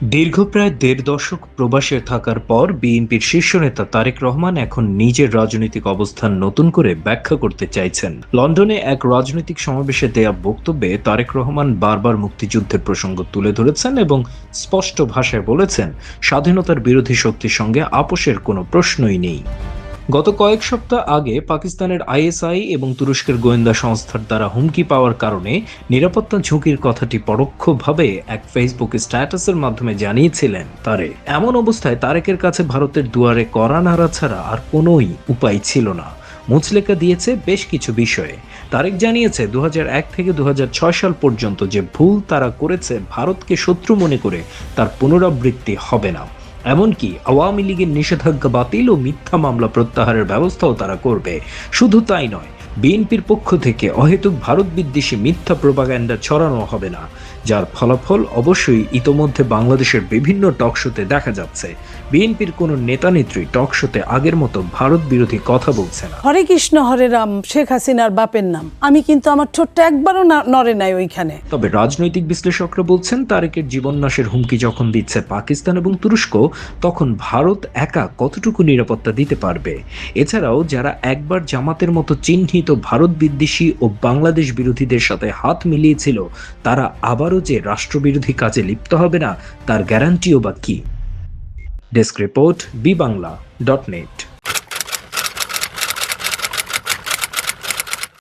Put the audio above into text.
দীর্ঘ প্রায় দেড় দশক প্রবাসে থাকার পর বিএনপির শীর্ষ নেতা তারেক রহমান এখন নিজের রাজনৈতিক অবস্থান নতুন করে ব্যাখ্যা করতে চাইছেন। লন্ডনে এক রাজনৈতিক সমাবেশে দেয়া বক্তব্যে তারেক রহমান বারবার মুক্তিযুদ্ধের প্রসঙ্গ তুলে ধরেছেন এবং স্পষ্ট ভাষায় বলেছেন, স্বাধীনতার বিরোধী শক্তির সঙ্গে আপোষের কোনো প্রশ্নই নেই। গত কয়েক সপ্তাহ আগে পাকিস্তানের আইএসআই এবং তুরস্কের গোয়েন্দা সংস্থার দ্বারা হুমকি পাওয়ার কারণে নিরাপত্তা ঝুঁকির কথাটি পরোক্ষভাবে এক ফেসবুক স্ট্যাটাসের মাধ্যমে জানিয়েছিলেন তারেক। এমন অবস্থায় তারেকের কাছে ভারতের দুয়ারে কড়া নাড়া ছাড়া আর কোনোই উপায় ছিল না। মুচলেকা দিয়েছে বেশ কিছু বিষয়ে। তারেক জানিয়েছে 2001 থেকে 2006 সাল পর্যন্ত যে ভুল তারা করেছে ভারতকে শত্রু মনে করে তার পুনরাবৃত্তি হবে না। এমনকি আওয়ামী লীগের নিষেধাজ্ঞা বাতিল ও মিথ্যা মামলা প্রত্যাহারের ব্যবস্থাও তারা করবে। শুধু তাই নয়, বিএনপির পক্ষ থেকে অহেতুক ভারত বিদ্বেষী মিথ্যা প্রোপাগান্ডা ছড়ানো হবে না, যার ফলাফল অবশ্যই ইতোমধ্যে বাংলাদেশের বিভিন্ন টকশোতে দেখা যাচ্ছে। বিএনপির কোনো নেতানেত্রী টকশোতে আগের মতো ভারত বিরোধী কথা বলছে না। হরে কৃষ্ণ হরে রাম, শেখ হাসিনার বাপের নাম। আমি কিন্তু আমার ছোট্ট একবারও নড়ে নাই ওইখানে। তবে রাজনৈতিক বিশ্লেষকরা বলছেন, তারেকের জীবননাশের হুমকি যখন দিচ্ছে পাকিস্তান এবং তুরস্ক, তখন ভারত একা কতটুকু নিরাপত্তা দিতে পারবে? এছাড়াও যারা একবার জামাতের মতো চিহ্নিত ভারত বিদ্বেষী ও বাংলাদেশ বিরোধীদের সাথে হাত মিলিয়েছিল, তারা আবারও যে রাষ্ট্রবিরোধী কাজে লিপ্ত হবে না, তার গ্যারান্টিও বা কি? Desk report, বিবাংলা.net।